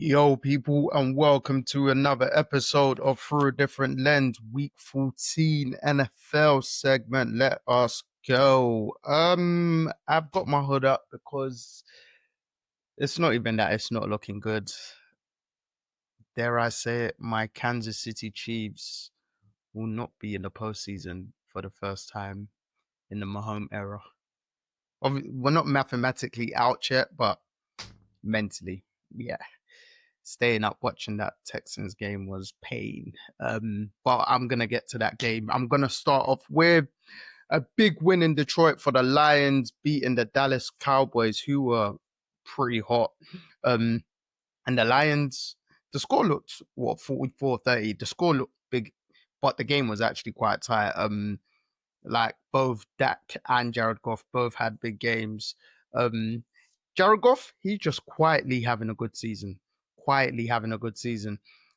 Yo, people, and welcome to another episode of Through a Different Lens, Week 14 NFL segment. Let us go. I've got my hood up because it's not even that it's not looking good. Dare I say it, my Kansas City Chiefs will not be in the postseason for the first time in the Mahomes era. We're not mathematically out yet, but mentally, yeah. Staying up watching that Texans game was pain. But I'm going to get to that game. I'm going to start off with a big win in Detroit for the Lions, beating the Dallas Cowboys, who were pretty hot. And the Lions, the score looked, 44-30. The score looked big, but the game was actually quite tight. Like both Dak and Jared Goff both had big games. Jared Goff, he's just quietly having a good season.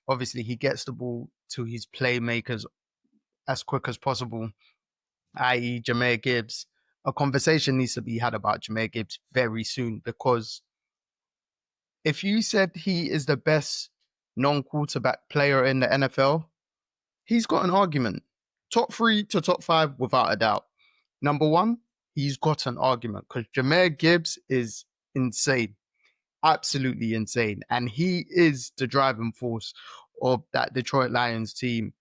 Obviously, he gets the ball to his playmakers as quick as possible, i.e. Jahmyr Gibbs. A conversation needs to be had about Jahmyr Gibbs very soon, because if you said he is the best non-quarterback player in the NFL, he's got an argument. Top 3 to top 5 without a doubt. Number 1, he's got an argument because Jahmyr Gibbs is insane. Absolutely insane. And he is the driving force of that Detroit Lions team,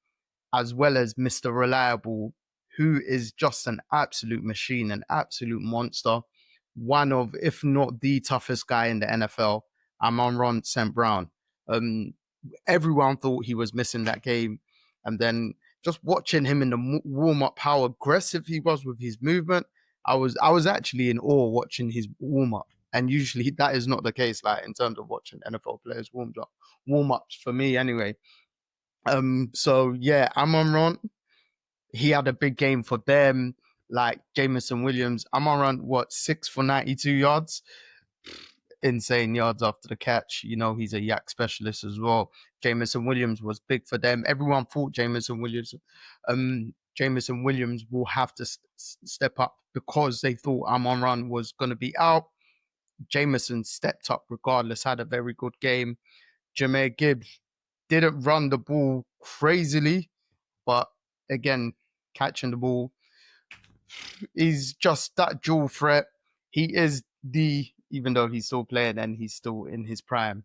as well as Mr. Reliable, who is just an absolute machine, an absolute monster. One of, if not the toughest guy in the NFL, Amon-Ra St. Brown. Everyone thought he was missing that game. And then just watching him in the warm-up, how aggressive he was with his movement, I was actually in awe watching his warm-up. And usually that is not the case, like in terms of watching NFL players warm-ups for me anyway. So yeah, Amon-Ra, he had a big game for them. Like Jameson Williams, Amon-Ra, 6 for 92 yards? Insane yards after the catch. You know, he's a yak specialist as well. Jameson Williams was big for them. Everyone thought Jameson Williams will have to step up because they thought Amon-Ra was going to be out. Jameson stepped up regardless, had a very good game. Jahmyr Gibbs didn't run the ball crazily, but again, catching the ball, he's just that dual threat. He is even though he's still playing and he's still in his prime,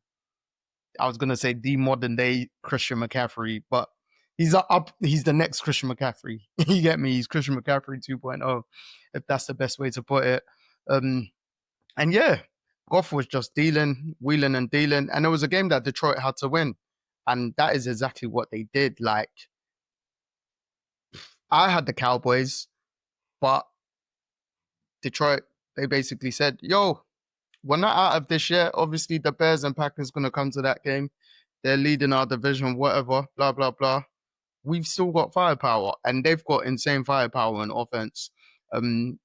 I was going to say the modern day Christian McCaffrey, but he's the next Christian McCaffrey. You get me? He's Christian McCaffrey 2.0, if that's the best way to put it. And yeah, Goff was just wheeling and dealing. And it was a game that Detroit had to win. And that is exactly what they did. Like, I had the Cowboys, but Detroit, they basically said, yo, we're not out of this yet. Obviously, the Bears and Packers going to come to that game. They're leading our division, whatever, blah, blah, blah. We've still got firepower, and they've got insane firepower on offense.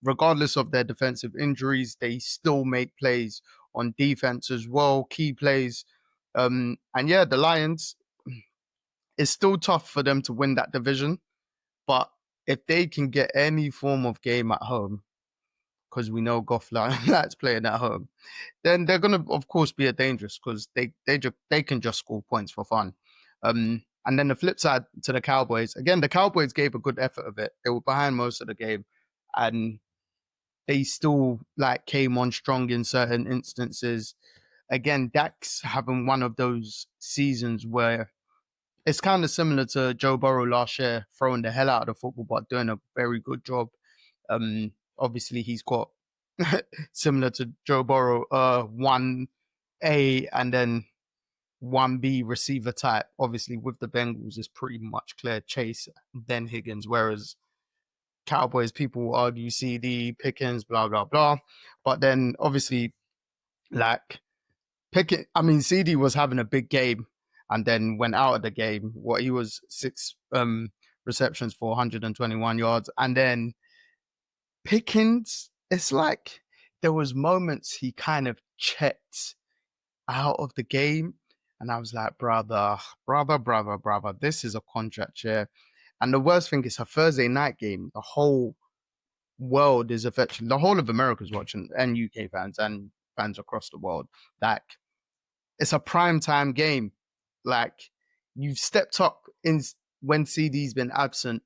Regardless of their defensive injuries, they still make plays on defense as well, key plays. And yeah, the Lions, it's still tough for them to win that division. But if they can get any form of game at home, because we know Goff likes playing at home, then they're going to, of course, be a dangerous, because they can just score points for fun. And then the flip side to the Cowboys, again, the Cowboys gave a good effort of it. They were behind most of the game, and they still came on strong in certain instances. Again, Dak's having one of those seasons where it's kind of similar to Joe Burrow last year, throwing the hell out of the football, but doing a very good job. Obviously, he's got similar to Joe Burrow, 1A and then 1B receiver type. Obviously, with the Bengals, it's pretty much clear Chase, then Higgins, whereas Cowboys, people will argue CD, Pickens, blah, blah, blah. But then, obviously, CD was having a big game and then went out of the game. He was 6 receptions for 121 yards. And then Pickens, it's like there was moments he kind of checked out of the game. And I was like, brother, this is a contract year. And the worst thing is a Thursday night game. The whole world is affected. The whole of America is watching, and UK fans and fans across the world. it's a prime time game. Like, you've stepped up in when CD's been absent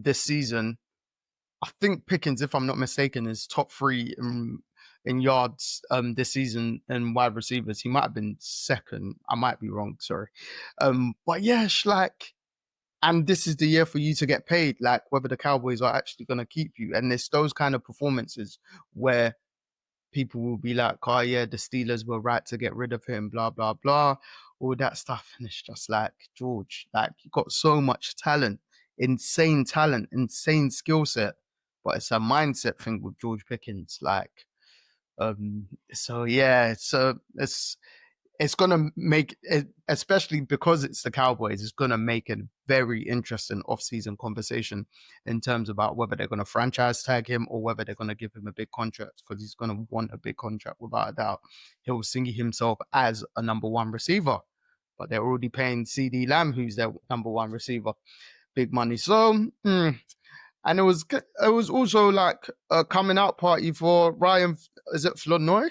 this season. I think Pickens, if I'm not mistaken, is top 3 in yards this season and wide receivers. He might have been second. I might be wrong, sorry. But yeah, like, and this is the year for you to get paid, like whether the Cowboys are actually going to keep you. And it's those kind of performances where people will be like, oh yeah, the Steelers were right to get rid of him, blah, blah, blah, all that stuff. And it's just like, George, like, you got so much talent, insane skill set, but it's a mindset thing with George Pickens. Like, so yeah, it's going to make it, especially because it's the Cowboys, it's going to make a very interesting off-season conversation in terms about whether they're going to franchise tag him or whether they're going to give him a big contract, because he's going to want a big contract without a doubt. He'll see himself as a number 1 receiver, but they're already paying CD Lamb, who's their number 1 receiver, big money. So, and it was also like a coming out party for Ryan, is it Flournoy?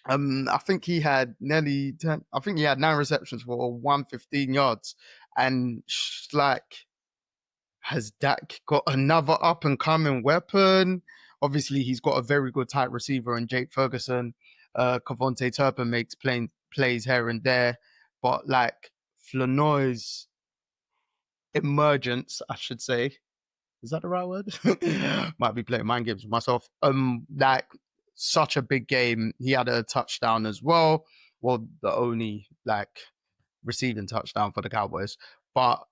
I think he had nearly 10, I think he had 9 receptions for 115 yards. And like, has Dak got another up and coming weapon? Obviously, he's got a very good tight receiver in Jake Ferguson. Cavonte Turpin makes plays here and there. But like, Flournoy's emergence, I should say, is that the right word? Might be playing mind games with myself. Like, such a big game. He had a touchdown as well. Well, the only like receiving touchdown for the Cowboys. But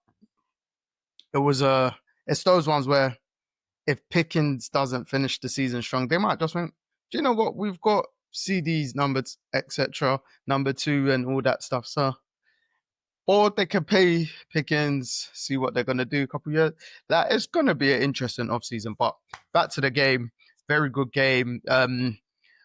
it's those ones where if Pickens doesn't finish the season strong, they might just think, do you know what? We've got CD's numbers, etc., number 2 and all that stuff. So, or they could pay Pickens, see what they're going to do a couple of years. That it's going to be an interesting offseason. But back to the game, very good game.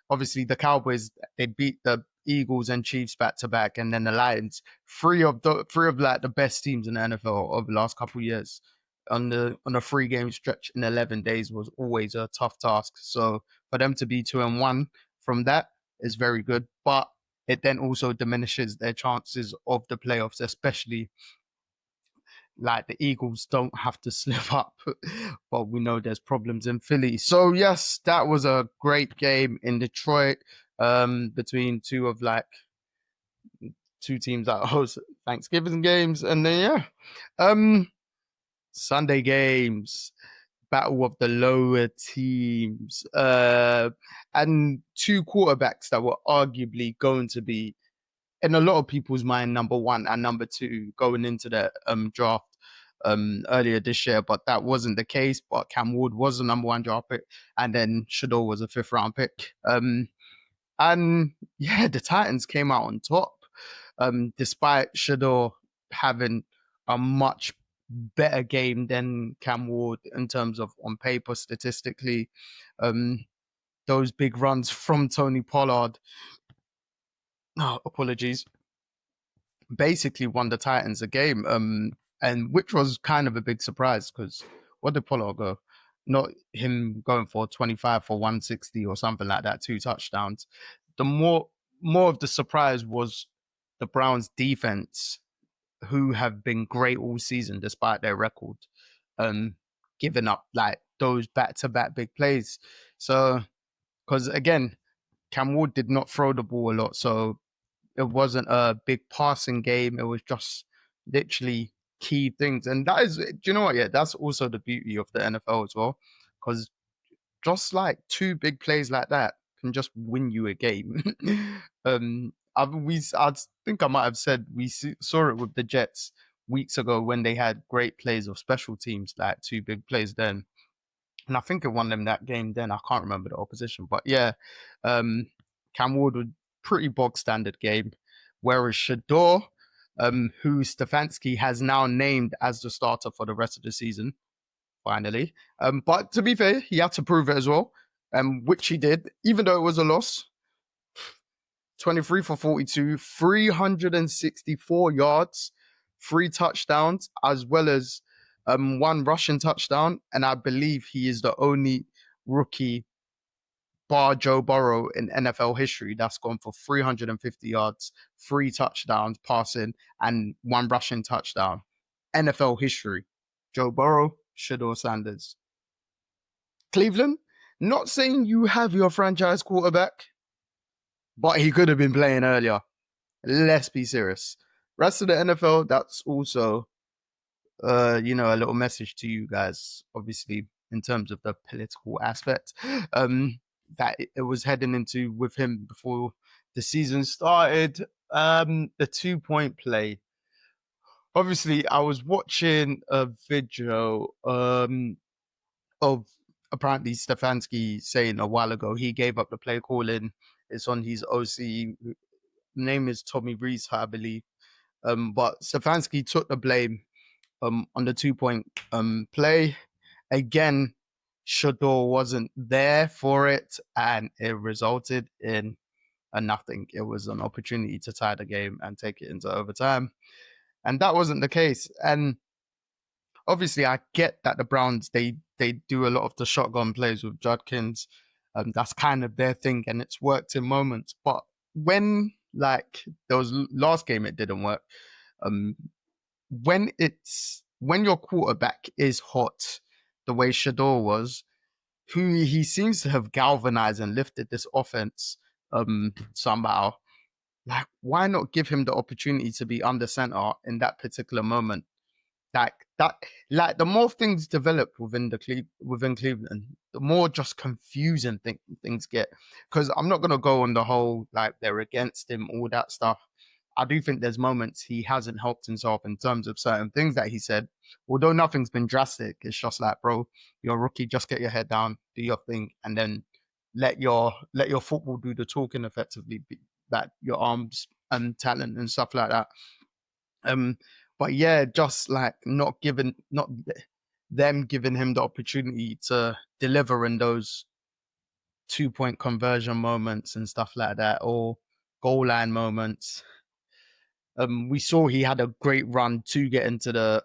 Obviously, the Cowboys, they beat the Eagles and Chiefs back to back, and then the Lions. Three of like the best teams in the NFL over the last couple of years. On a 3-game stretch in 11 days was always a tough task. So for them to be 2-1 from that is very good. But it then also diminishes their chances of the playoffs, especially like the Eagles don't have to slip up, but we know there's problems in Philly. So yes, that was a great game in Detroit, between two teams that host Thanksgiving games. And then Sunday games, battle of the lower teams, and 2 quarterbacks that were arguably going to be, in a lot of people's mind, number 1 and number 2 going into the draft earlier this year, but that wasn't the case. But Cam Ward was the number 1 draft pick, and then Shedeur was a 5th round pick. And yeah, the Titans came out on top, despite Shedeur having a much better game than Cam Ward in terms of on paper statistically. Those big runs from Tony Pollard, apologies, basically won the Titans a game, and which was kind of a big surprise, because what did Pollard go? Not him going for 25 for 160 or something like that, 2 touchdowns. The more of the surprise was the Browns defense, who have been great all season despite their record, giving up like those back-to-back big plays. So, because again, Cam Ward did not throw the ball a lot, so it wasn't a big passing game. It was just literally key things. And that is, do you know what? Yeah, that's also the beauty of the NFL as well, because just like 2 big plays like that can just win you a game. I think I might have said we saw it with the Jets weeks ago when they had great plays of special teams, like 2 big plays then. And I think it won them that game then. I can't remember the opposition. But yeah, Cam Ward was pretty bog standard game. Whereas Shedeur, who Stefanski has now named as the starter for the rest of the season, finally. But to be fair, he had to prove it as well, which he did, even though it was a loss. 23 for 42, 364 yards, 3 touchdowns, as well as 1 rushing touchdown. And I believe he is the only rookie bar Joe Burrow in NFL history that's gone for 350 yards, 3 touchdowns passing, and 1 rushing touchdown. NFL history. Joe Burrow, Shedeur Sanders. Cleveland, not saying you have your franchise quarterback, but he could have been playing earlier. Let's be serious. Rest of the NFL, that's also, a little message to you guys, obviously, in terms of the political aspect that it was heading into with him before the season started. The 2-point play. Obviously, I was watching a video of apparently Stefanski saying a while ago he gave up the play calling. It's on his OC. Name is Tommy Rees, I believe. But Stefanski took the blame on the 2-point play. Again, Shedeur wasn't there for it, and it resulted in a nothing. It was an opportunity to tie the game and take it into overtime. And that wasn't the case. And obviously, I get that the Browns, they do a lot of the shotgun plays with Judkins. That's kind of their thing, and it's worked in moments. But when, like, there was last game, it didn't work. When your quarterback is hot, the way Shedeur was, who he seems to have galvanized and lifted this offense somehow. Like, why not give him the opportunity to be under center in that particular moment? Like the more things develop within Cleveland, the more just confusing things get. Because I'm not gonna go on the whole like they're against him, all that stuff. I do think there's moments he hasn't helped himself in terms of certain things that he said. Although nothing's been drastic, it's just like, bro, you're a rookie, just get your head down, do your thing, and then let your football do the talking effectively. That your arms and talent and stuff like that. But yeah, just like not them giving him the opportunity to deliver in those 2-point conversion moments and stuff like that, or goal line moments. We saw he had a great run to get into the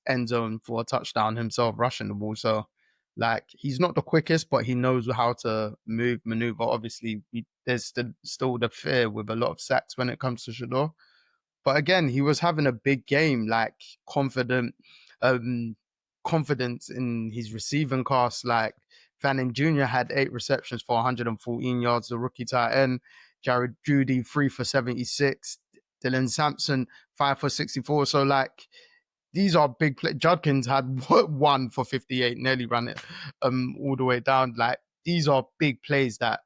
end zone for a touchdown himself, rushing the ball. So, like, he's not the quickest, but he knows how to maneuver. Obviously, there's still the fear with a lot of sacks when it comes to Shedeur. But again, he was having a big game, like confidence in his receiving cast. Like Fanning Jr. had 8 receptions for 114 yards, the rookie tight end. Jared Judy, 3 for 76. Dylan Sampson, 5 for 64. So like these are big plays. Judkins had 1 for 58, nearly ran it all the way down. Like these are big plays that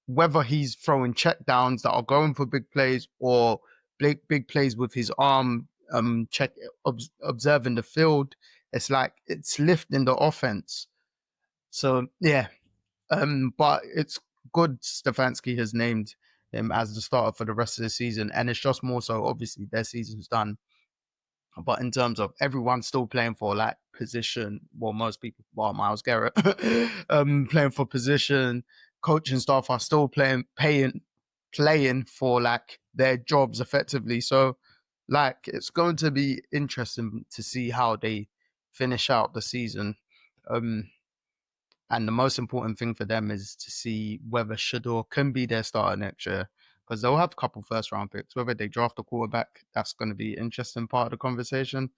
whether he's throwing check downs that are going for big plays or big plays with his arm, observing the field, it's like it's lifting the offense. So yeah, but it's good Stefanski has named him as the starter for the rest of the season, and it's just more so obviously their season's done. But in terms of everyone still playing for like position, well, most people, well, Myles Garrett, playing for position, coaching staff are still playing for like their jobs effectively. So, like, it's going to be interesting to see how they finish out the season. And the most important thing for them is to see whether Shedeur can be their starter next year, because they'll have a couple first round picks. Whether they draft a quarterback, that's going to be an interesting part of the conversation.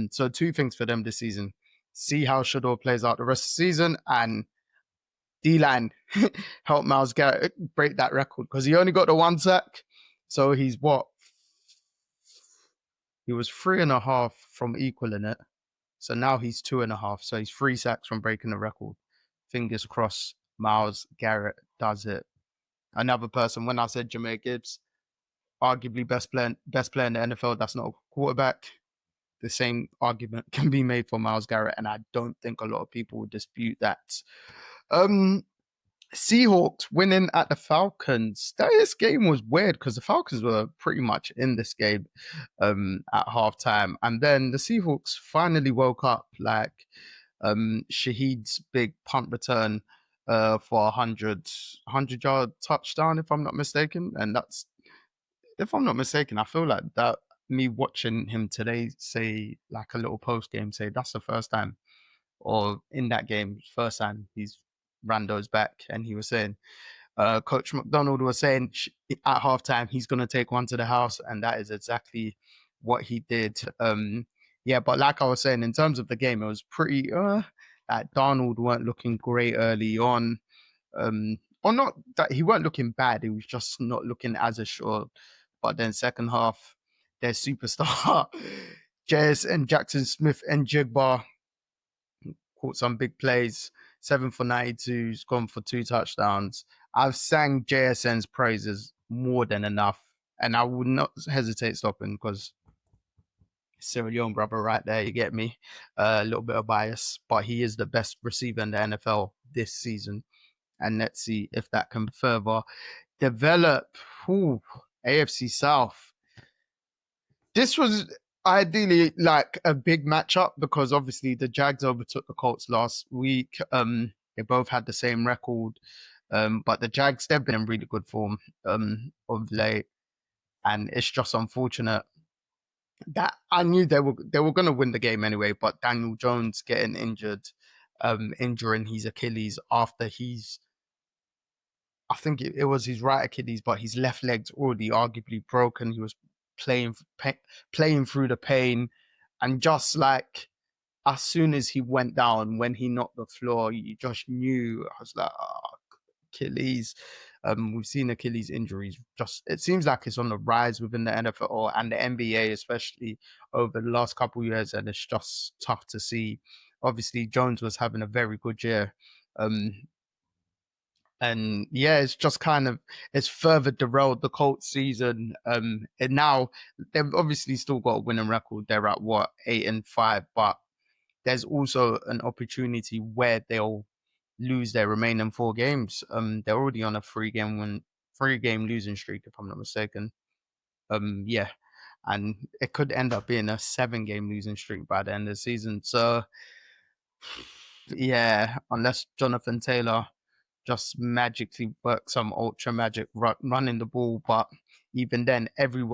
So 2 things for them this season: see how Shedeur plays out the rest of the season, and D-line help Myles Garrett break that record, because he only got the 1 sack. So he's what? He was 3.5 from equaling it. So now he's 2.5. So he's 3 sacks from breaking the record. Fingers crossed Myles Garrett does it. Another person, when I said Jahmyr Gibbs, arguably best player in the NFL, that's not a quarterback. The same argument can be made for Myles Garrett, and I don't think a lot of people would dispute that. Seahawks winning at the Falcons. This game was weird because the Falcons were pretty much in this game at halftime, and then the Seahawks finally woke up. Like Shaheed's big punt return for a 100-yard touchdown, if I'm not mistaken, and that's, if I'm not mistaken, I feel like that me watching him today say like a little post game say that's the first time, or in that game, first time he's randos back, and he was saying, Coach McDonald was saying at halftime he's going to take one to the house, and that is exactly what he did. Yeah, but like I was saying, in terms of the game, it was pretty. That Darnold weren't looking great early on, or not that he weren't looking bad. He was just not looking as assured. But then second half, their superstar Jez and Jackson Smith and Jigba caught some big plays. 7 for 92, he's gone for 2 touchdowns. I've sang JSN's praises more than enough, and I would not hesitate stopping because Cyril Young, brother, right there, you get me? A little bit of bias, but he is the best receiver in the NFL this season. And let's see if that can further develop. Ooh, AFC South. This was ideally like a big matchup because obviously the Jags overtook the Colts last week. They both had the same record, but the Jags, they've been in really good form of late, and it's just unfortunate that I knew they were going to win the game anyway. But Daniel Jones getting injured, injuring his Achilles after I think it was his right Achilles, but his left leg's already arguably broken. He was playing through the pain, and just like as soon as he went down, when he knocked the floor, you just knew. I was like, oh, Achilles. We've seen Achilles injuries. Just it seems like it's on the rise within the NFL and the NBA, especially over the last couple of years, and it's just tough to see. Obviously, Jones was having a very good year. And yeah, it's just it's further derailed the Colts season. And now they've obviously still got a winning record. They're at 8-5, but there's also an opportunity where they'll lose their remaining 4 games. They're already on a 3-game losing streak, if I'm not mistaken. Yeah, and it could end up being a 7-game losing streak by the end of the season. So yeah, unless Jonathan Taylor just magically work some ultra magic running the ball, but even then,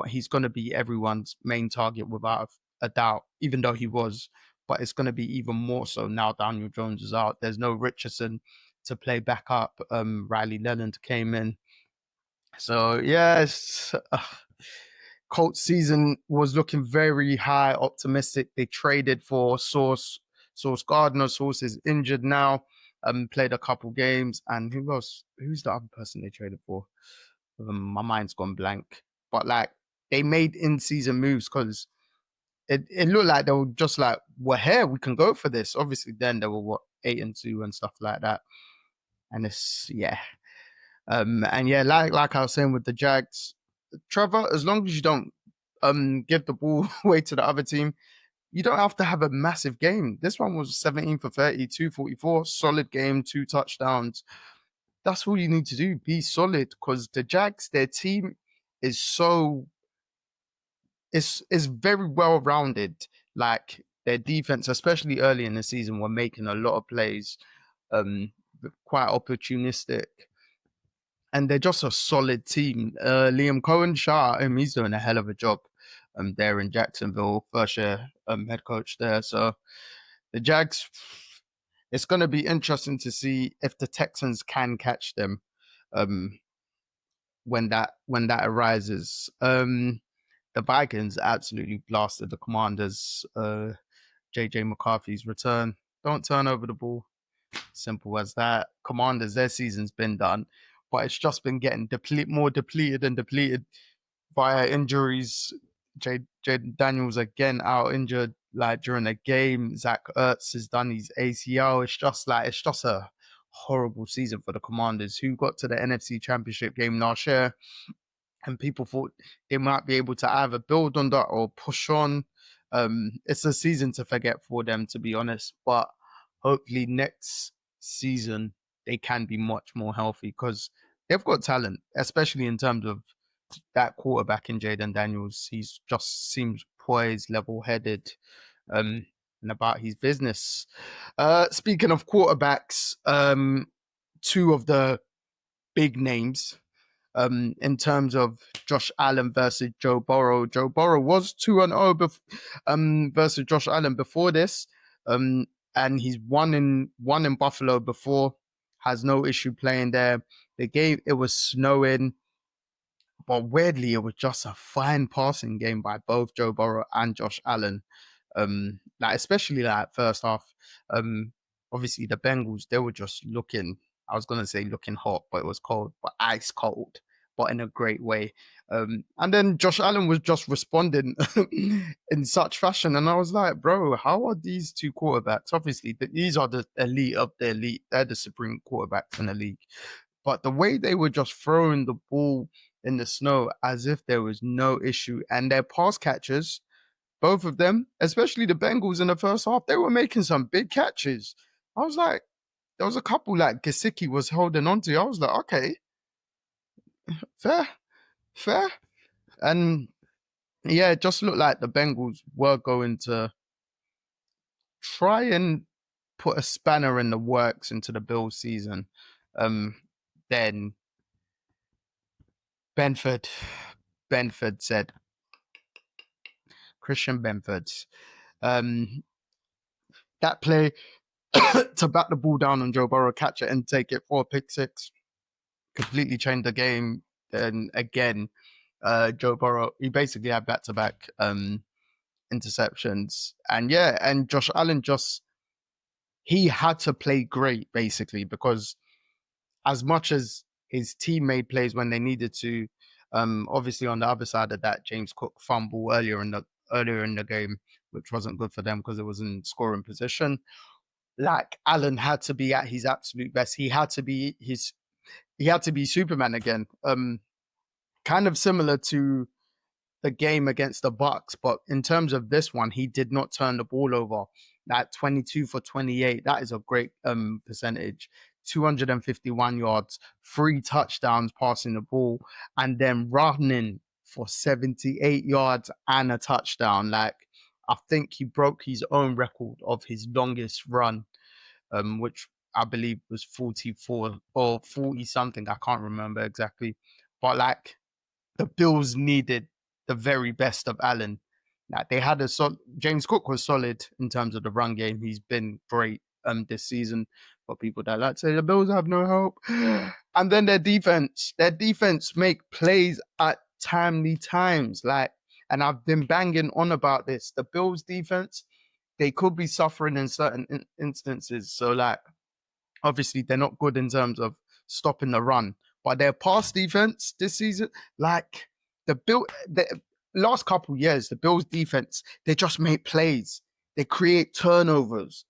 he's going to be everyone's main target without a doubt, even though he was. But it's going to be even more so now Daniel Jones is out. There's no Richardson to play back up. Riley Leonard came in. So, yes, Colts season was looking very high, optimistic. They traded for Sauce Gardner. Sauce is injured now. Played a couple games, and who else? Who's the other person they traded for? My mind's gone blank. But like they made in-season moves because it looked like they were just like, we're here, we can go for this. Obviously, then they were 8-2 and stuff like that. And it's and yeah, like I was saying with the Jags, Trevor, as long as you don't give the ball away to the other team, you don't have to have a massive game. This one was 17 for 30, 244, solid game, 2 touchdowns. That's all you need to do. Be solid, because the Jags, their team is is very well rounded. Like their defense, especially early in the season, were making a lot of plays, quite opportunistic. And they're just a solid team. Liam Cohen, shout out him. He's doing a hell of a job there in Jacksonville, first year head coach there. So the Jags, it's going to be interesting to see if the Texans can catch them when that arises. The Vikings absolutely blasted the Commanders. JJ McCarthy's return. Don't turn over the ball. Simple as that. Commanders, their season's been done, but it's just been getting more depleted and depleted via injuries. Jaden Daniels again out injured like during a game. Zach Ertz has done his ACL. It's just a horrible season for the Commanders, who got to the NFC Championship game last year, and people thought they might be able to either build on that or push on. It's a season to forget for them, to be honest, but hopefully next season they can be much more healthy, because they've got talent, especially in terms of that quarterback in Jaden Daniels. He's just seems poised, level-headed, and about his business. Speaking of quarterbacks, 2 of the big names in terms of Josh Allen versus Joe Burrow. Joe Burrow was 2-0 versus Josh Allen before this, and he's won in Buffalo before. has no issue playing there. The game, it was snowing, but weirdly, it was just a fine passing game by both Joe Burrow and Josh Allen. Like especially like first half. Obviously the Bengals, they were just looking. I was gonna say looking hot, but it was cold, but ice cold, but in a great way. And then Josh Allen was just responding in such fashion, and I was like, bro, how are these two quarterbacks? Obviously, these are the elite of the elite. They're the supreme quarterbacks in the league. But the way they were just throwing the ball in the snow as if there was no issue, and their pass catchers, both of them, especially the Bengals in the first half, they were making some big catches. I was like, there was a couple like Gesicki was holding on to. I was like, okay, fair, fair. And yeah, it just looked like the Bengals were going to try and put a spanner in the works into the Bills season. Then Benford said, Christian Benford, that play to bat the ball down on Joe Burrow, catch it and take it for a pick six, completely changed the game. Then again, Joe Burrow, he basically had back-to-back interceptions. And yeah, and Josh Allen he had to play great basically, because as much as his team made plays when they needed to, obviously on the other side of that, James Cook fumble earlier in the game, which wasn't good for them because it was in scoring position. Like Allen had to be at his absolute best. He had to be Superman again. Kind of similar to the game against the Bucks, but in terms of this one, he did not turn the ball over. That 22 for 28, that is a great percentage. 251 yards, 3 touchdowns passing the ball, and then running for 78 yards and a touchdown. Like, I think he broke his own record of his longest run, which I believe was 44 or 40 something. I can't remember exactly. But like, the Bills needed the very best of Allen. Like, they had James Cook was solid in terms of the run game. He's been great this season. For people that like to say the Bills have no hope. And then their defense make plays at timely times. Like, and I've been banging on about this. The Bills defense, they could be suffering in certain instances. So like, obviously they're not good in terms of stopping the run, but their pass defense this season, like the last couple years, the Bills defense, they just make plays. They create turnovers.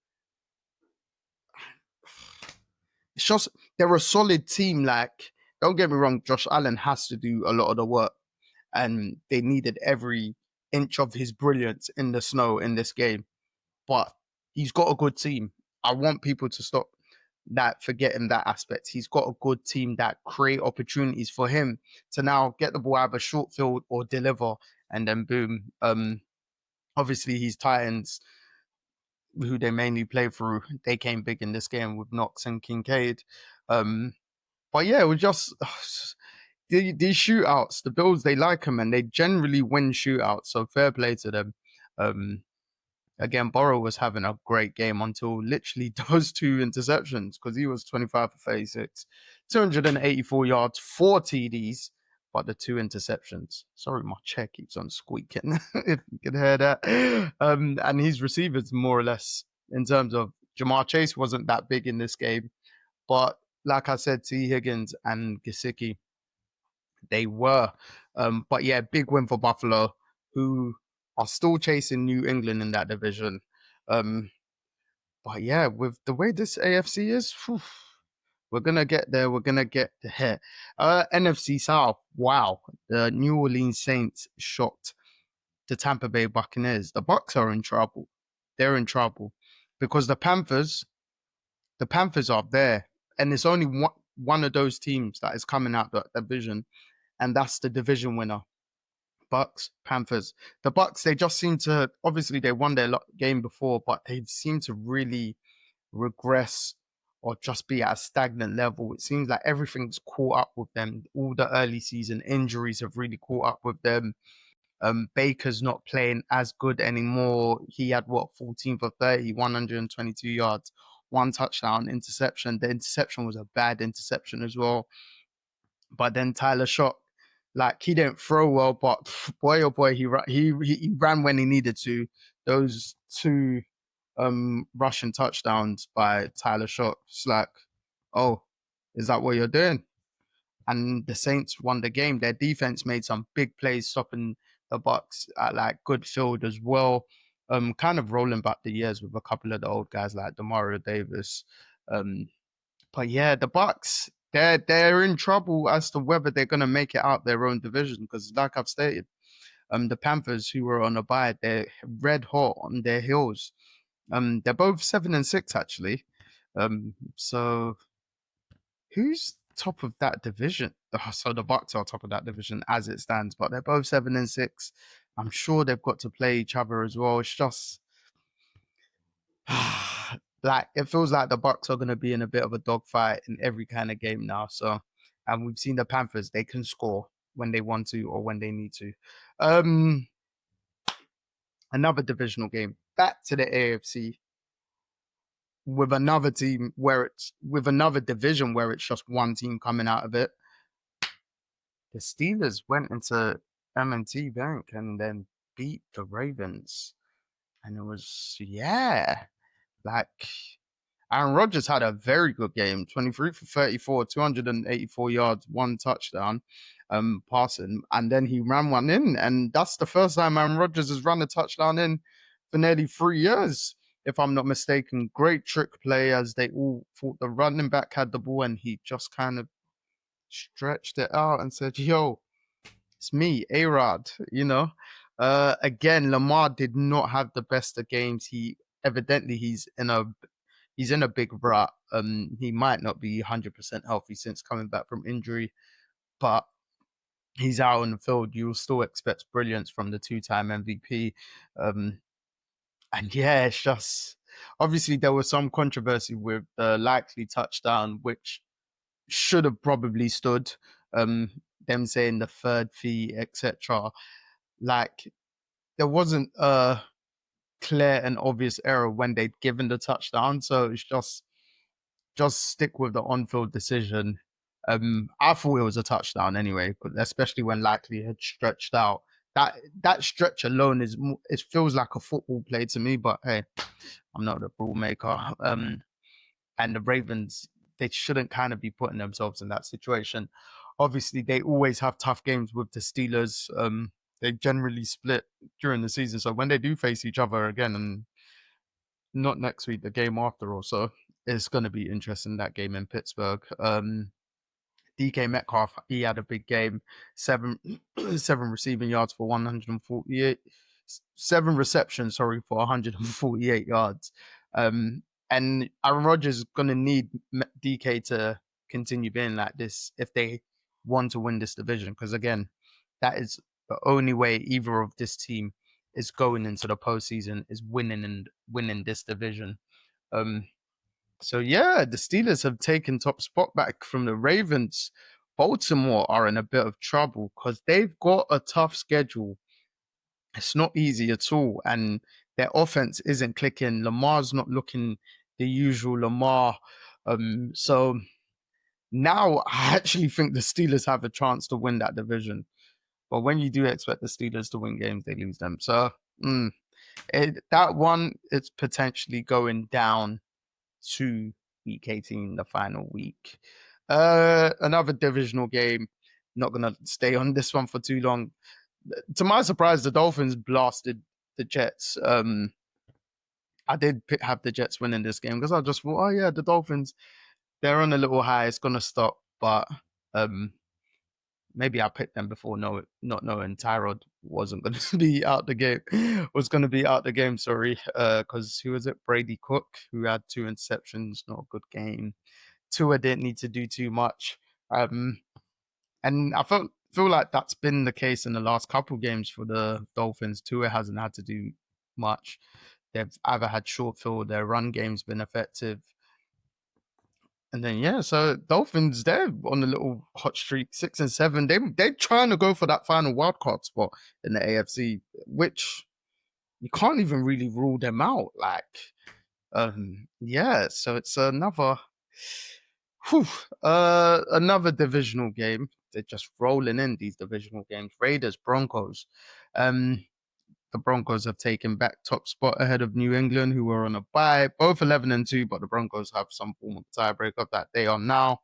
It's just, they're a solid team. Like, don't get me wrong, Josh Allen has to do a lot of the work, and they needed every inch of his brilliance in the snow in this game. But he's got a good team. I want people to stop forgetting that aspect. He's got a good team that create opportunities for him to now get the ball either short field or deliver, and then boom. Obviously his Titans, who they mainly play through, they came big in this game with Knox and Kincaid. But yeah, it was just these shootouts. The Bills, they like them and they generally win shootouts. So fair play to them. Again, Burrow was having a great game until literally those 2 interceptions, because he was 25 for 36, 284 yards, 4 TDs, but the 2 interceptions. Sorry, my chair keeps on squeaking, if you can hear that. And his receivers, more or less, in terms of Jamar Chase, wasn't that big in this game. But like I said, T. Higgins and Gesicki, they were. But yeah, big win for Buffalo, who are still chasing New England in that division. But yeah, with the way this AFC is, we're going to get there. We're going to get there. NFC South, wow. The New Orleans Saints shocked the Tampa Bay Buccaneers. The Bucs are in trouble. They're in trouble because the Panthers are there. And it's only one of those teams that is coming out that division. And that's the division winner. Bucks, Panthers. The Bucks, they just seem to, obviously they won their game before, but they seem to really regress or just be at a stagnant level. It seems like everything's caught up with them. All the early season injuries have really caught up with them. Baker's not playing as good anymore. He had 14 for 30, 122 yards, 1 touchdown, interception. The interception was a bad interception as well. But then Tyler Shock, like, he didn't throw well, but boy, oh boy, he ran when he needed to. Those 2 rushing touchdowns by Tyler Shock, it's like, oh, is that what you're doing? And the Saints won the game. Their defense made some big plays, stopping the Bucks at like good field as well. Kind of rolling back the years with a couple of the old guys like Demario Davis. But yeah, the Bucks, they're in trouble as to whether they're gonna make it out their own division, because like I've stated, the Panthers, who were on a bye, they're red hot on their heels. They're both 7-6 actually. So who's top of that division? So the Bucks are top of that division as it stands, but they're both 7-6. I'm sure they've got to play each other as well. It's just like, it feels like the Bucks are going to be in a bit of a dogfight in every kind of game now. So, and we've seen the Panthers; they can score when they want to or when they need to. Another divisional game, back to the AFC, with another team where it's with another division where it's just one team coming out of it. The Steelers went into M&T Bank and then beat the Ravens. And it was, like, Aaron Rodgers had a very good game, 23 for 34, 284 yards, 1 touchdown, passing. And then he ran one in. And that's the first time Aaron Rodgers has run a touchdown in for nearly 3 years, if I'm not mistaken. Great trick play, as they all thought the running back had the ball and he just kind of stretched it out and said, yo, it's me, A-Rod, Again, Lamar did not have the best of games. Evidently he's in a big rut. He might not be 100% healthy since coming back from injury, but he's out on the field. You'll still expect brilliance from the 2-time MVP. And yeah, it's just, obviously there was some controversy with the likely touchdown, which should have probably stood. Them saying the third fee, etc. Like, there wasn't a clear and obvious error when they'd given the touchdown, so it's just stick with the on-field decision. I thought it was a touchdown anyway, but especially when Likely had stretched out. That stretch alone it feels like a football play to me, but hey, I'm not the rule maker. And the Ravens, they shouldn't kind of be putting themselves in that situation. Obviously, they always have tough games with the Steelers. They generally split during the season, so when they do face each other again, and not next week, the game after, or so, it's going to be interesting, that game in Pittsburgh. DK Metcalf, he had a big game, 7 receiving yards for 148, 7 receptions, for 148 yards. And Aaron Rodgers is going to need DK to continue being like this if they want to win this division, because again, that is the only way either of this team is going into the postseason, is winning this division. So yeah, the Steelers have taken top spot back from the Ravens. Baltimore are in a bit of trouble because they've got a tough schedule. It's not easy at all, and their offense isn't clicking. Lamar's not looking the usual Lamar. So now I actually think the Steelers have a chance to win that division. But when you do expect the Steelers to win games, they lose them. So that one, it's potentially going down to week 18, the final week. Another divisional game. Not going to stay on this one for too long. To my surprise, the Dolphins blasted the Jets. I did have the Jets winning this game because I just thought, oh yeah, the Dolphins, they're on a little high. It's going to stop. But maybe I picked them before not knowing Tyrod wasn't going to be out the game. Sorry, because who was it? Brady Cook, who had 2 interceptions. Not a good game. Tua didn't need to do too much. And I feel like that's been the case in the last couple games for the Dolphins. Tua hasn't had to do much. They've either had short field, their run game's been effective. And then, so Dolphins, they're on a little hot streak, 6-7. They're trying to go for that final wildcard spot in the AFC, which you can't even really rule them out. Like, Yeah, so it's another divisional game. They're just rolling in these divisional games. Raiders, Broncos. Um, the Broncos have taken back top spot ahead of New England, who were on a bye, both 11-2, but the Broncos have some form of tiebreaker that they are now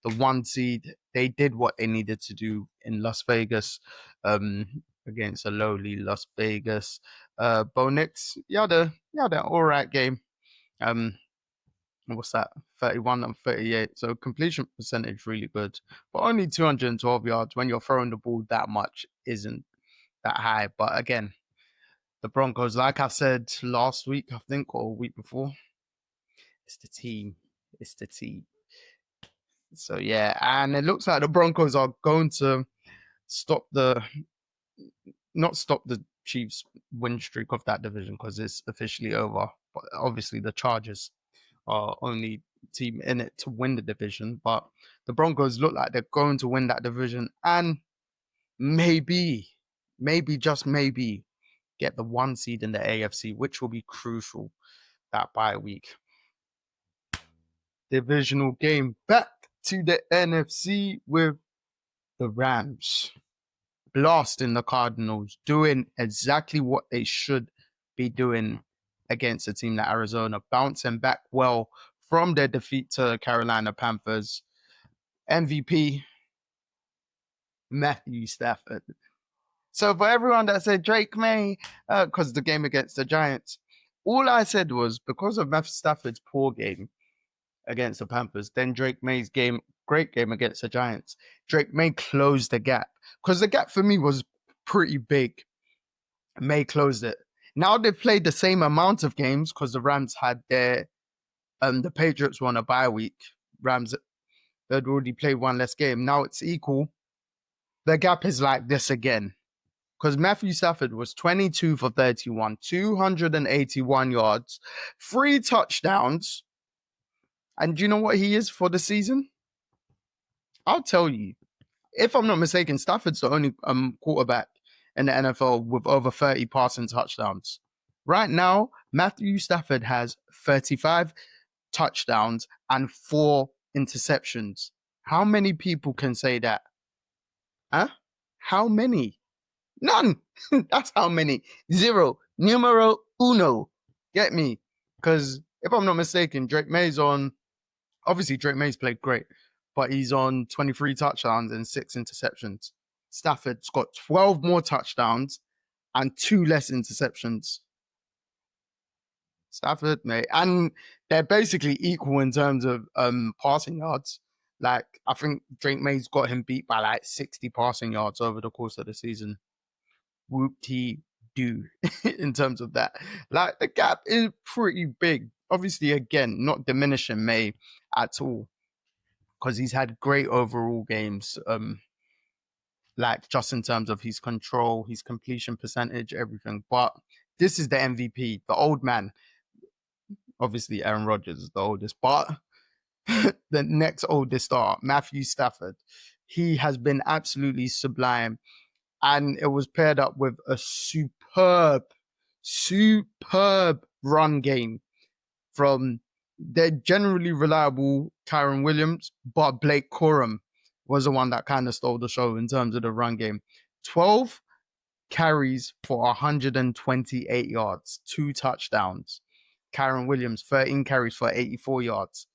the one seed. They did what they needed to do in Las Vegas, against a lowly Las Vegas. Bo Nix, you had an all right game. What's that? 31 and 38. So completion percentage really good, but only 212 yards when you're throwing the ball that much isn't that high. But again, the Broncos, like I said last week, I think, or a week before, it's the team. It's the team. So yeah, and it looks like the Broncos are going to stop the not stop the Chiefs win streak of that division because it's officially over. But obviously the Chargers are only team in it to win the division. But the Broncos look like they're going to win that division and maybe, just maybe, get the one seed in the AFC, which will be crucial that bye week. Divisional game back to the NFC with the Rams blasting the Cardinals, doing exactly what they should be doing against a team like Arizona, bouncing back well from their defeat to Carolina Panthers. MVP, Matthew Stafford. So for everyone that said Drake May, because the game against the Giants, all I said was because of Matthew Stafford's poor game against the Panthers, then Drake May's great game against the Giants. Drake May closed the gap because the gap for me was pretty big. May closed it. Now they've played the same amount of games because the Rams had the Patriots were on a bye week. Rams they'd already played one less game. Now it's equal. The gap is like this again. Because Matthew Stafford was 22 for 31, 281 yards, 3 touchdowns. And do you know what he is for the season? I'll tell you. If I'm not mistaken, Stafford's the only quarterback in the NFL with over 30 passing touchdowns. Right now, Matthew Stafford has 35 touchdowns and 4 interceptions. How many people can say that? Huh? How many? None. That's how many. 0. Numero uno. Get me? Because if I'm not mistaken, obviously Drake May's played great, but he's on 23 touchdowns and 6 interceptions. Stafford's got 12 more touchdowns and 2 less interceptions. Stafford, mate. And they're basically equal in terms of passing yards. Like, I think Drake May's got him beat by like 60 passing yards over the course of the season. Whoop-de-doo in terms of that. Like, the gap is pretty big. Obviously, again, not diminishing May at all because he's had great overall games. Like, just in terms of his control, his completion percentage, everything. But this is the MVP, the old man. Obviously, Aaron Rodgers is the oldest, but the next oldest star, Matthew Stafford, he has been absolutely sublime. And it was paired up with a superb run game from their generally reliable Kyron Williams, but Blake Corum was the one that kind of stole the show in terms of the run game. 12 carries for 128 yards, 2 touchdowns. Kyron Williams, 13 carries for 84 yards.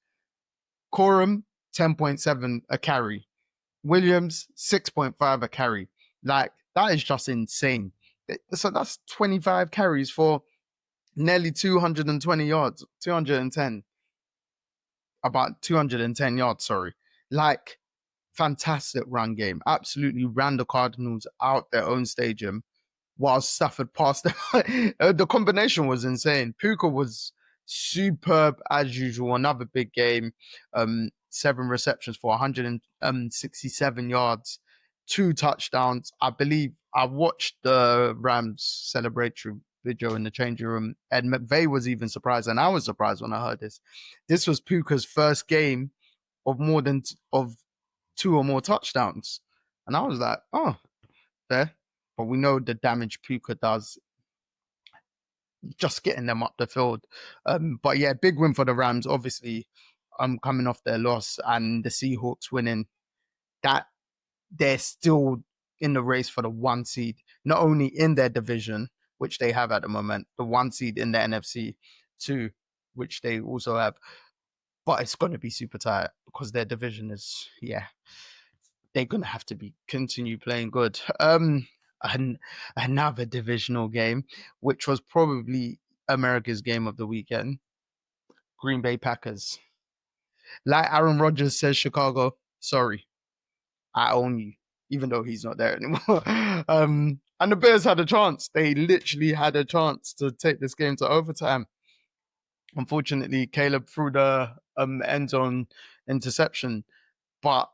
Corum, 10.7 a carry. Williams, 6.5 a carry. Like, that is just insane. So that's 25 carries for nearly 220 yards, 210. About 210 yards, sorry. Like, fantastic run game. Absolutely ran the Cardinals out their own stadium while Stafford passed them. The combination was insane. Puka was superb as usual. Another big game. 7 receptions for 167 yards, 2 touchdowns. I believe I watched the Rams celebratory video in the changing room. Ed McVay was even surprised, and I was surprised when I heard this. This was Puka's first game of more than 2 or more touchdowns, and I was like, oh, fair. But we know the damage Puka does just getting them up the field. But yeah, big win for the Rams. Obviously, coming off their loss and the Seahawks winning, that they're still in the race for the 1 seed, not only in their division, which they have at the moment, the 1 seed in the NFC, two, which they also have. But it's going to be super tight because their division is, yeah, they're going to have to continue playing good. And another divisional game, which was probably America's game of the weekend, Green Bay Packers. Like Aaron Rodgers says, Chicago, sorry, I own you, even though he's not there anymore. And the Bears had a chance. They literally had a chance to take this game to overtime. Unfortunately, Caleb threw the end zone interception. But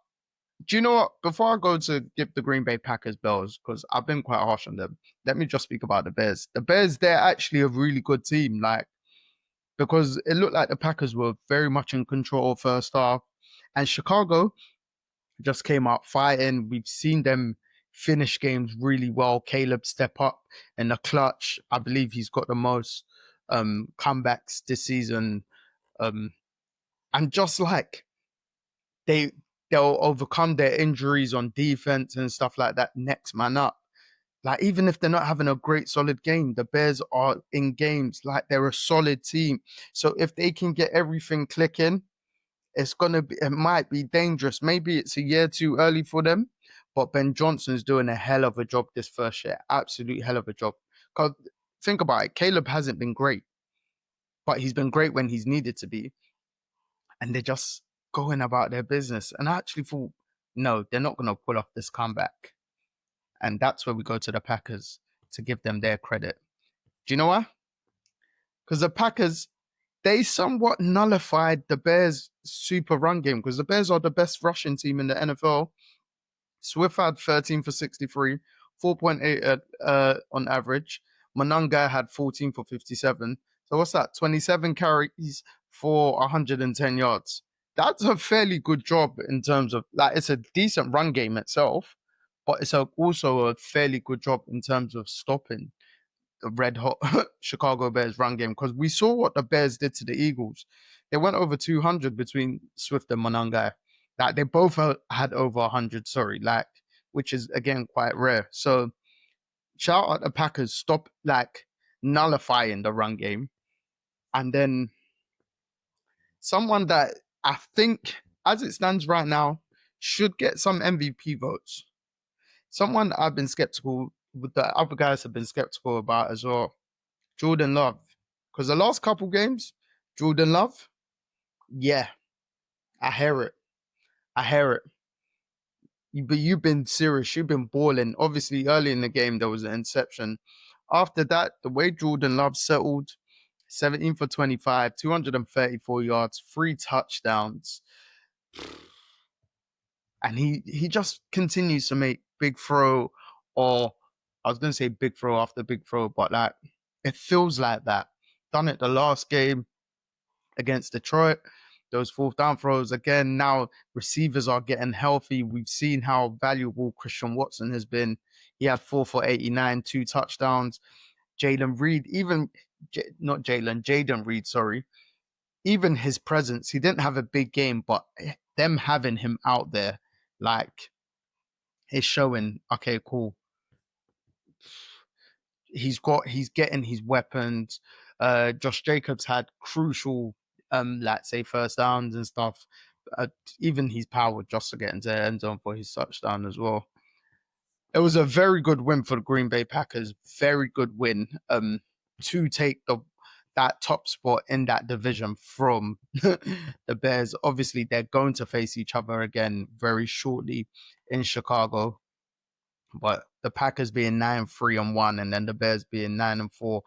do you know what? Before I go to give the Green Bay Packers bells, because I've been quite harsh on them, let me just speak about the Bears. The Bears, they're actually a really good team. Like, because it looked like the Packers were very much in control first half. And Chicago just came out fighting. We've seen them finish games really well. Caleb step up in the clutch. I believe he's got the most comebacks this season. And just like they'll overcome their injuries on defense and stuff like that. Next man up. Like, even if they're not having a great solid game, the Bears are in games like they're a solid team. So if they can get everything clicking, it might be dangerous. Maybe it's a year too early for them, but Ben Johnson's doing a hell of a job this first year. Absolute hell of a job. Because think about it, Caleb hasn't been great, but he's been great when he's needed to be. And they're just going about their business. And I actually thought, no, they're not going to pull off this comeback. And that's where we go to the Packers to give them their credit. Do you know why? Because the Packers, they somewhat nullified the Bears' super run game, because the Bears are the best rushing team in the NFL. Swift had 13 for 63, 4.8 on average. Monanga had 14 for 57. So what's that? 27 carries for 110 yards. That's a fairly good job in terms of, like, it's a decent run game itself, but it's also a fairly good job in terms of stopping the red hot Chicago Bears run game, because we saw what the Bears did to the Eagles. They went over 200 between Swift and Monanga. Like, they both had over 100, sorry, like, which is again quite rare. So shout out the Packers, stop like nullifying the run game. And then someone that I think, as it stands right now, should get some MVP votes. Someone I've been skeptical, with the other guys have been skeptical about as well, Jordan Love. Because the last couple games, Jordan Love, yeah, I hear it. I hear it. But you've been serious. You've been balling. Obviously, early in the game, there was an interception. After that, the way Jordan Love settled, 17 for 25, 234 yards, 3 touchdowns. And he just continues to make big throw, or I was going to say big throw after big throw, but like, it feels like that. Done it the last game against Detroit. Those fourth down throws again. Now receivers are getting healthy. We've seen how valuable Christian Watson has been. He had 4 for 89, 2 touchdowns. Jaden Reed, Jaden Reed, sorry. Even his presence, he didn't have a big game, but them having him out there, like, is showing, okay, cool. He's getting his weapons. Josh Jacobs had crucial, let's say, first downs and stuff. Even his power just to get into the end zone for his touchdown as well. It was a very good win for the Green Bay Packers. Very good win. To take that top spot in that division from the Bears. Obviously, they're going to face each other again very shortly in Chicago. But the Packers being 9-3-1, and then the Bears being 9-4,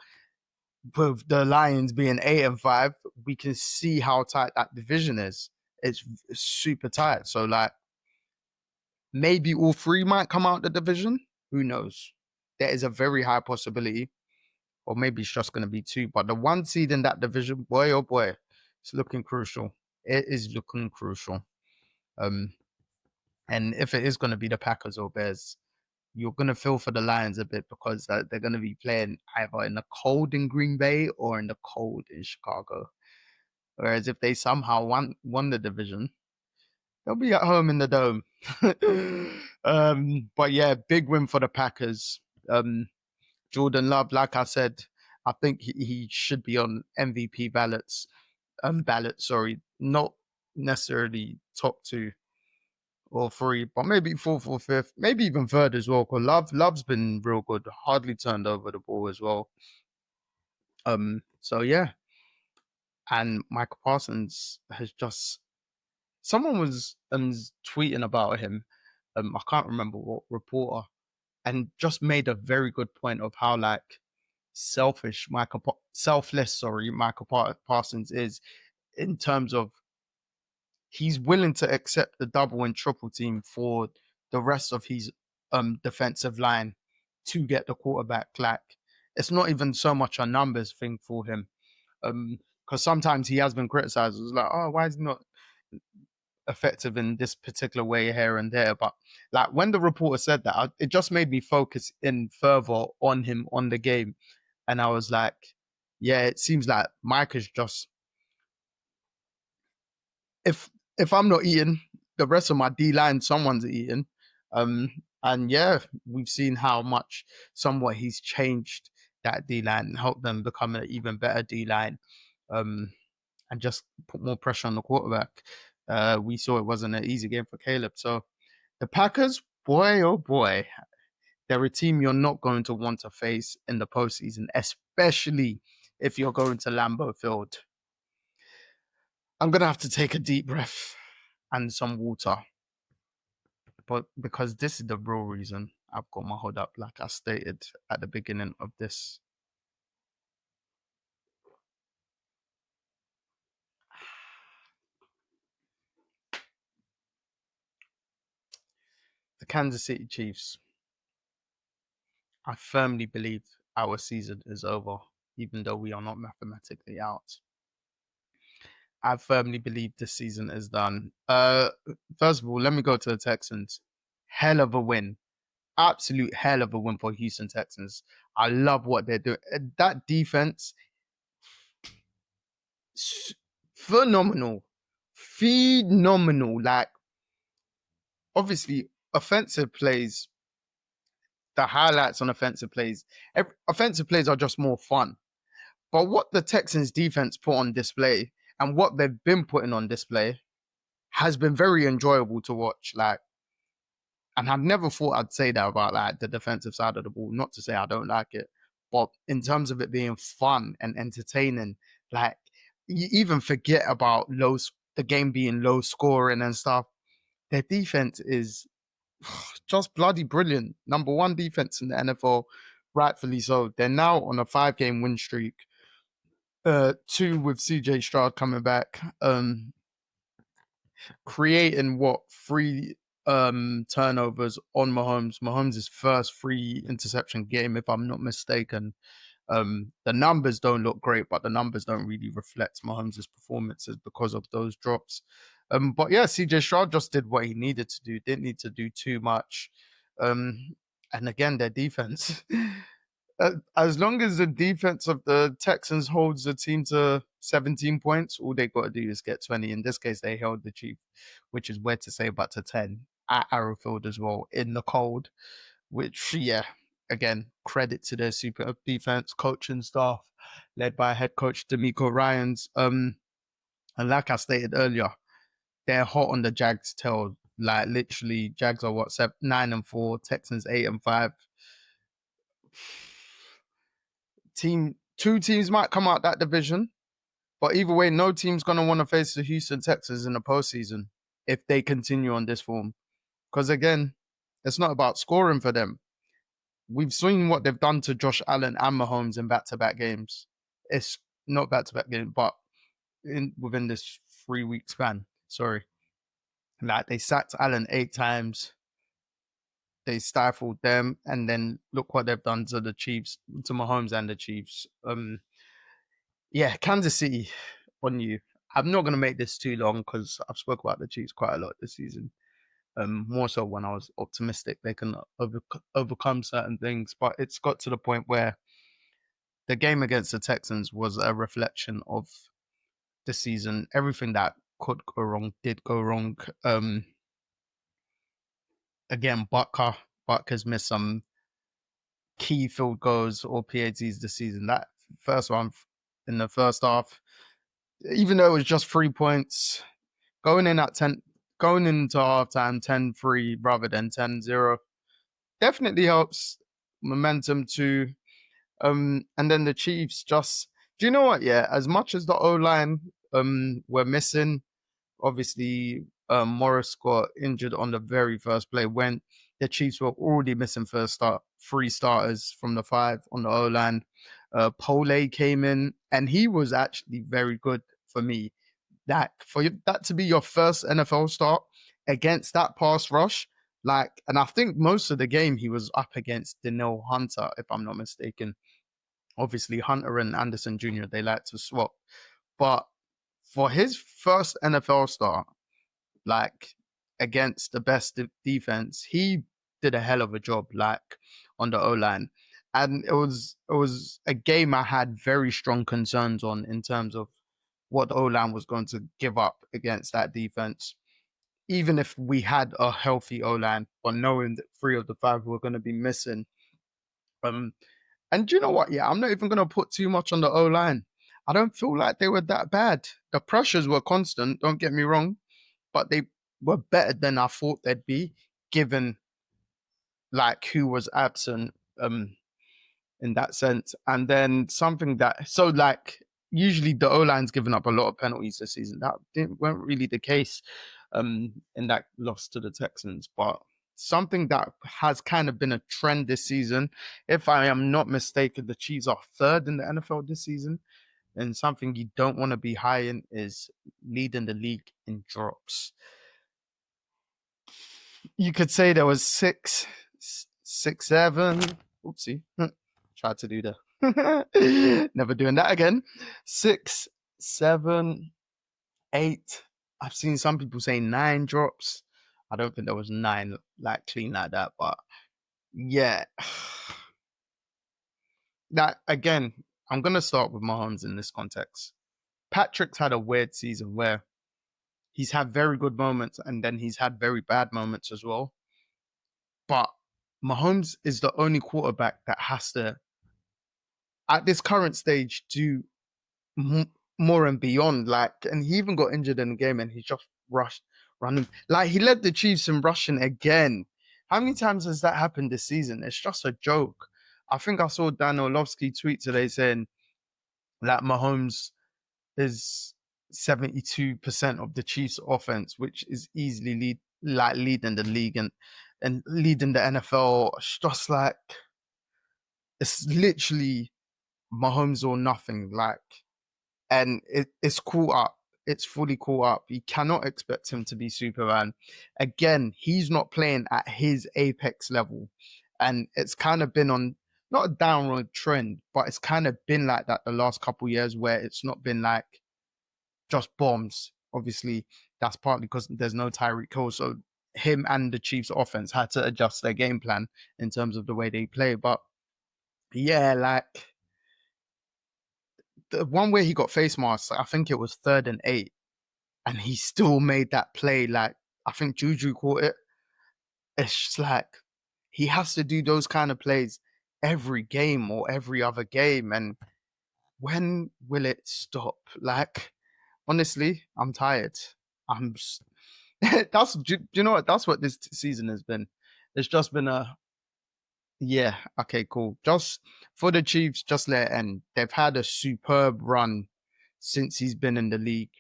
with the Lions being 8-5, we can see how tight that division is. It's super tight. So, like, maybe all three might come out the division. Who knows? There is a very high possibility. Or maybe it's just going to be 2. But the 1 seed in that division, boy, oh boy, it's looking crucial. It is looking crucial. And if it is going to be the Packers or Bears, you're gonna feel for the Lions a bit because they're gonna be playing either in the cold in Green Bay or in the cold in Chicago. Whereas if they somehow won the division, they'll be at home in the dome. But yeah, big win for the Packers. Jordan Love, like I said, I think he should be on MVP ballots. Sorry, not necessarily top 2 or 3, but maybe fourth or fifth, maybe even third as well. Because Love's been real good, hardly turned over the ball as well. So yeah, and Michael Parsons has just. Someone was tweeting about him. I can't remember what reporter, and just made a very good point of how like selfless. Sorry, Michael Parsons is in terms of he's willing to accept the double and triple team for the rest of his defensive line to get the quarterback. Like it's not even so much a numbers thing for him. Because sometimes he has been criticized. It's like, oh, why is he not effective in this particular way here and there? But like when the reporter said that, it just made me focus in further on him on the game, and I was like, yeah, it seems like Mike is just if I'm not eating, the rest of my D line, someone's eating. And yeah, we've seen how much somewhat he's changed that D line and helped them become an even better D line. And just put more pressure on the quarterback. We saw it wasn't an easy game for Caleb. So the Packers, boy, oh boy, they're a team you're not going to want to face in the postseason, especially if you're going to Lambeau Field. I'm going to have to take a deep breath and some water. But because this is the real reason I've got my hood up, like I stated at the beginning of this. The Kansas City Chiefs. I firmly believe our season is over, even though we are not mathematically out. I firmly believe this season is done. First of all, let me go to the Texans. Hell of a win. Absolute hell of a win for Houston Texans. I love what they're doing. That defense, phenomenal. Phenomenal. Like, obviously, offensive plays, the highlights on offensive plays are just more fun. But what the Texans defense put on display and what they've been putting on display has been very enjoyable to watch. Like, and I never thought I'd say that about like the defensive side of the ball. Not to say I don't like it, but in terms of it being fun and entertaining, like you even forget about the game being low scoring and stuff. Their defense is just bloody brilliant. Number 1 defense in the NFL, rightfully so. They're now on a 5-game win streak. 2 with CJ Stroud coming back. Creating 3 turnovers on Mahomes. Mahomes' first 3 interception game, if I'm not mistaken. The numbers don't look great, but the numbers don't really reflect Mahomes' performances because of those drops. But yeah, CJ Stroud just did what he needed to do. Didn't need to do too much. And again, their defense. As long as the defense of the Texans holds the team to 17 points, all they got to do is get 20. In this case, they held the Chiefs, which is weird to say, but to 10 at Arrowfield as well in the cold, which, yeah, again, credit to their super defense, coaching staff led by head coach D'Amico Ryans. And like I stated earlier, they're hot on the Jags' tail. Like literally, Jags are 9-4, Texans 8-5. Two teams might come out that division, but either way, no team's gonna want to face the Houston Texans in the postseason if they continue on this form. Because again, it's not about scoring for them. We've seen what they've done to Josh Allen and Mahomes in back-to-back games. It's not back-to-back games, but within this 3-week span. Sorry, like they sacked Allen 8 times. They stifled them, and then look what they've done to the Chiefs, to Mahomes and the Chiefs. Yeah, Kansas City on you. I'm not going to make this too long because I've spoke about the Chiefs quite a lot this season. More so when I was optimistic they can overcome certain things. But it's got to the point where the game against the Texans was a reflection of the season. Everything that could go wrong did go wrong. Again, Butker's missed some key field goals or PATs this season. That first one in the first half, even though it was just 3 points, going into halftime 10-3 rather than 10-0 definitely helps momentum too. And then the Chiefs just, do you know what? Yeah, as much as the O-line were missing, obviously Morris got injured on the very first play when the Chiefs were already missing three starters from the five on the O-line. Pole came in and he was actually very good for me. For that to be your first NFL start against that pass rush, and I think most of the game he was up against Danielle Hunter, if I'm not mistaken. Obviously, Hunter and Anderson Jr., they like to swap. But for his first NFL start, against the best defense, he did a hell of a job, on the O-line. And it was a game I had very strong concerns on in terms of what the O-line was going to give up against that defense. Even if we had a healthy O-line, but knowing that 3 of the 5 were going to be missing. And do you know what? Yeah, I'm not even going to put too much on the O-line. I don't feel like they were that bad. The pressures were constant, don't get me wrong, but they were better than I thought they'd be, given who was absent in that sense. And then usually the O-line's given up a lot of penalties this season. That weren't really the case in that loss to the Texans, but something that has kind of been a trend this season. If I am not mistaken, the Chiefs are 3rd in the NFL this season. And something you don't want to be high in is leading the league in drops. You could say there was 6, 7. Oopsie. Tried to do the never doing that again. 6, 7, 8. I've seen some people say 9 drops. I don't think there was 9 clean like that, but yeah. That again, I'm gonna start with Mahomes in this context. Patrick's had a weird season where he's had very good moments and then he's had very bad moments as well. But Mahomes is the only quarterback that has to, at this current stage, do more and beyond. And he even got injured in the game and he just running. He led the Chiefs in rushing again. How many times has that happened this season? It's just a joke. I think I saw Dan Orlovsky tweet today saying that Mahomes is 72% of the Chiefs' offense, which is easily leading the league and leading the NFL. It's just it's literally Mahomes or nothing. And it's caught up. It's fully caught up. You cannot expect him to be Superman. Again, he's not playing at his apex level. And it's kind of been on, not a downward trend, but it's kind of been like that the last couple of years where it's not been just bombs. Obviously, that's partly because there's no Tyreek Hill. So him and the Chiefs offense had to adjust their game plan in terms of the way they play. But yeah, the one where he got face masks, I think it was 3rd and 8, and he still made that play. I think Juju caught it. It's just he has to do those kind of plays every game or every other game. And when will it stop? Honestly, I'm tired. I'm just, do you know what? That's what this season has been. It's just been yeah, okay, cool. Just for the Chiefs, just let it end. They've had a superb run since he's been in the league.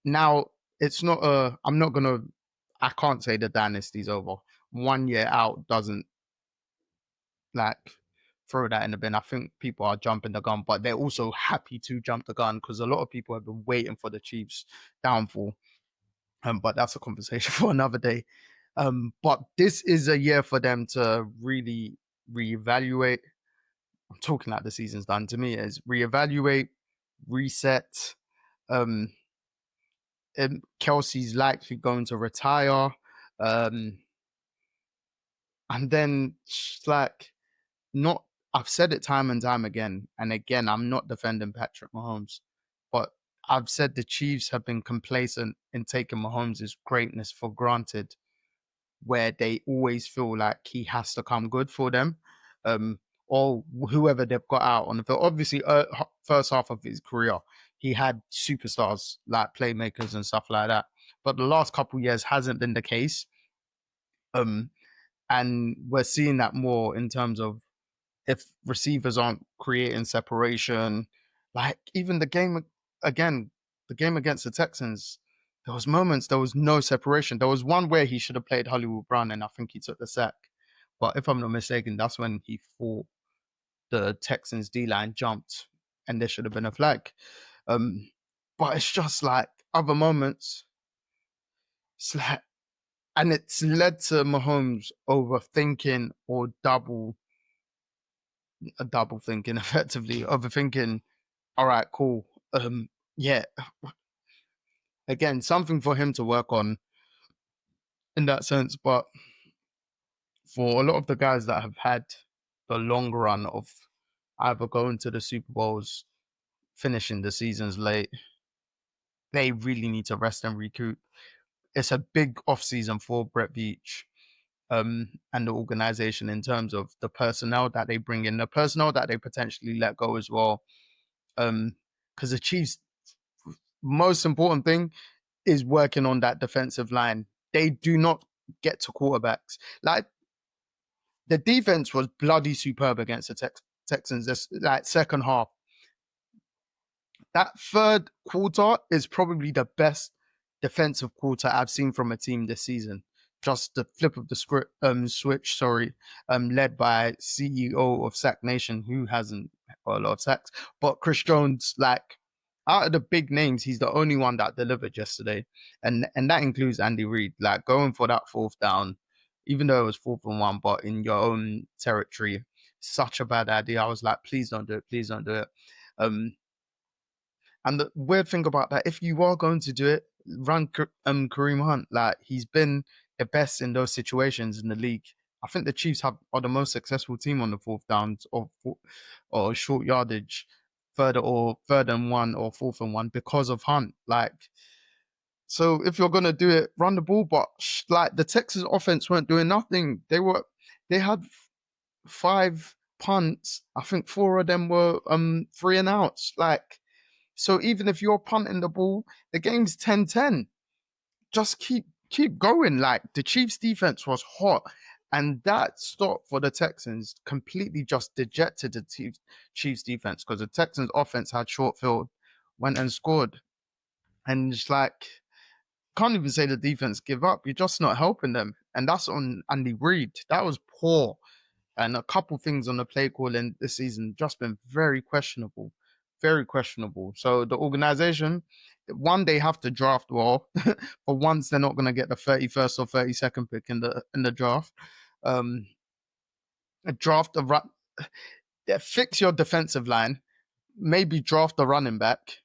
Now, it's not I can't say the dynasty's over. 1 year out doesn't throw that in the bin. I think people are jumping the gun, but they're also happy to jump the gun because a lot of people have been waiting for the Chiefs' downfall. But that's a conversation for another day. But this is a year for them to really reevaluate. I'm talking like the season's done. To me, it is reevaluate, reset. Kelsey's likely going to retire. Um, and then it's like not. I've said it time and time again, and again, I'm not defending Patrick Mahomes, but I've said the Chiefs have been complacent in taking Mahomes' greatness for granted, where they always feel like he has to come good for them, or whoever they've got out on the field. Obviously, first half of his career, he had superstars like playmakers and stuff like that, but the last couple years hasn't been the case. Um, and we're seeing that more in terms of if receivers aren't creating separation, like even the game again, the game against the Texans, there was moments there was no separation. There was one where he should have played Hollywood Brown, and I think he took the sack. But if I'm not mistaken, that's when he thought the Texans D line jumped, and there should have been a flag. Um, but it's just like other moments, it's like, and it's led to Mahomes overthinking or double thinking, effectively overthinking. All right, cool. Yeah, again, something for him to work on in that sense. But for a lot of the guys that have had the long run of either going to the Super Bowls, finishing the seasons late, they really need to rest and recoup. It's a big off season for Brett Veach, and the organization in terms of the personnel that they bring in, the personnel that they potentially let go as well. Because the Chiefs' most important thing is working on that defensive line. They do not get to quarterbacks. Like the defense was bloody superb against the Texans. This like second half, that third quarter is probably the best defensive quarter I've seen from a team this season. Just the flip of the script, switch, led by CEO of Sack Nation, who hasn't got a lot of sacks, but Chris Jones, like out of the big names, he's the only one that delivered yesterday, and that includes Andy Reid, like going for that fourth down, even though it was 4th and 1, but in your own territory, such a bad idea. I was like, please don't do it, please don't do it. And the weird thing about that, if you are going to do it, run Kareem Hunt. Like he's been the best in those situations in the league. I think the Chiefs are the most successful team on the fourth downs or short yardage, third and 1 or 4th and 1 because of Hunt. Like, so if you're gonna do it, run the ball. But like the Texas offense weren't doing nothing. They had 5 punts. I think 4 of them were 3-and-outs. Like, so even if you're punting the ball, the game's 10-10. Just keep going. Like the Chiefs defense was hot. And that stop for the Texans completely just dejected the Chiefs defense because the Texans offense had short field, went and scored. And it's like, can't even say the defense give up. You're just not helping them. And that's on Andy Reid. That was poor. And a couple things on the play calling this season just been very questionable. Very questionable. So the organization, one, they have to draft well. For once, they're not going to get the 31st or 32nd pick in the draft. Draft fix your defensive line. Maybe draft a running back,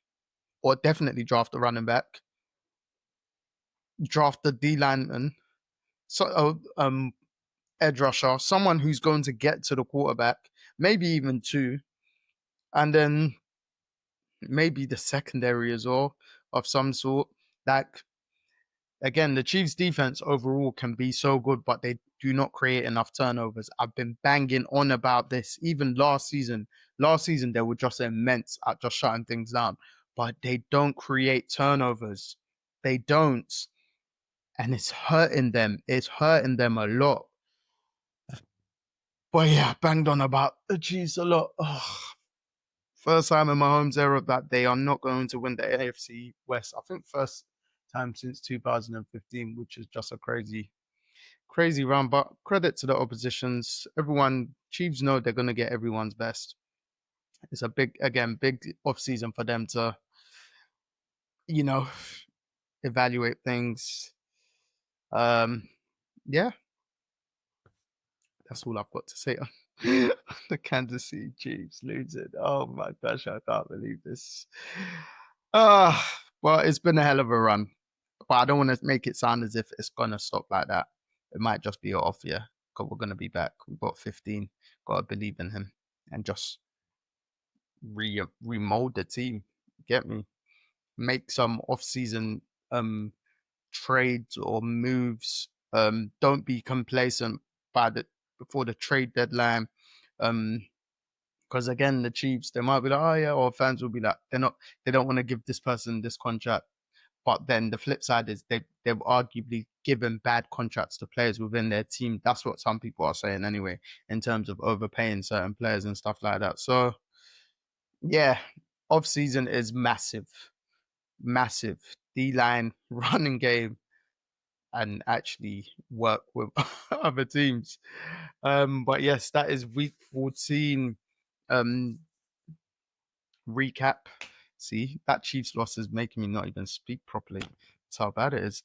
or definitely draft a running back. Draft the D lineman. So edge rusher, someone who's going to get to the quarterback, maybe even 2, and then maybe the secondary as well of some sort. Like, again, the Chiefs defense overall can be so good, but they do not create enough turnovers. I've been banging on about this even last season. Last season, they were just immense at just shutting things down, but they don't create turnovers. They don't. And it's hurting them. It's hurting them a lot. But yeah, banged on about the Chiefs a lot. Oh, first time in my home's era that they are not going to win the AFC West. I think first time since 2015, which is just a crazy run. But credit to the oppositions. Everyone, Chiefs know they're going to get everyone's best. It's a big off season for them to, you know, evaluate things. Yeah, that's all I've got to say on the Kansas City Chiefs losing. Oh my gosh, I can't believe this. Well, it's been a hell of a run. But I don't want to make it sound as if it's gonna stop like that. It might just be an off year because we're gonna be back. We've got 15. Gotta believe in him and just remold the team. Get me? Make some off-season trades or moves. Don't be complacent by the before the trade deadline. Because again, the Chiefs, they might be like, oh yeah, or fans will be like, they don't want to give this person this contract. But then the flip side is they've arguably given bad contracts to players within their team. That's what some people are saying anyway, in terms of overpaying certain players and stuff like that. So yeah, off season is massive, massive. D-line, running game, and actually work with other teams. But yes, that is week 14 recap. See, that Chiefs loss is making me not even speak properly. That's how bad it is.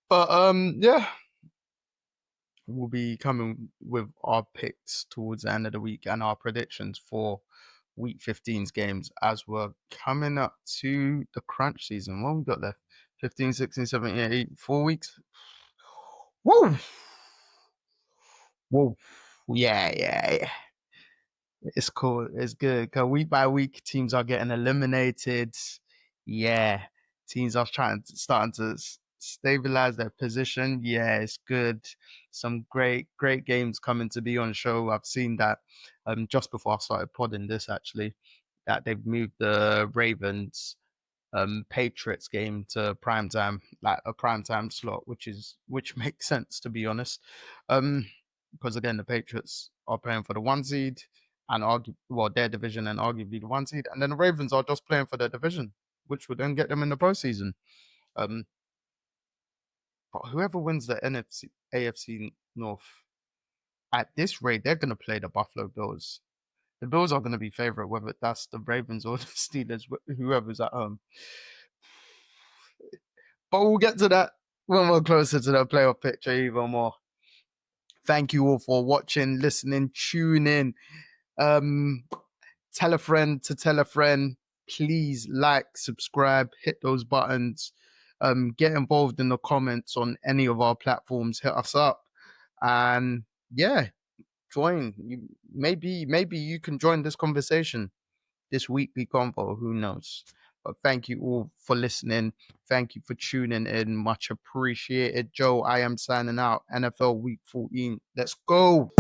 But yeah, we'll be coming with our picks towards the end of the week and our predictions for week 15's games as we're coming up to the crunch season. What we got left? 15, 16, 17, 18, 4 weeks. Woo! Whoa. Yeah. It's cool. It's good. Cause week by week, teams are getting eliminated. Yeah. Teams are starting to stabilize their position. Yeah, it's good. Some great games coming to be on show. I've seen that just before I started podding this actually, that they've moved the Ravens Patriots game to prime time, like a prime time slot, which makes sense to be honest. Because again, the Patriots are playing for the 1 seed and their division and arguably the 1 seed, and then the Ravens are just playing for their division, which would then get them in the postseason. But whoever wins the AFC North at this rate, they're gonna play the Buffalo Bills. The Bills are going to be favorite, whether that's the Ravens or the Steelers, whoever's at home. But we'll get to that when we're closer to the playoff picture even more. Thank you all for watching, listening, tuning in. Tell a friend to tell a friend. Please like, subscribe, hit those buttons. Get involved in the comments on any of our platforms. Hit us up. And yeah, join. Maybe you can join this conversation, this weekly convo. Who knows? But thank you all for listening. Thank you for tuning in. Much appreciated. Joe, I am signing out. NFL Week 14. Let's go.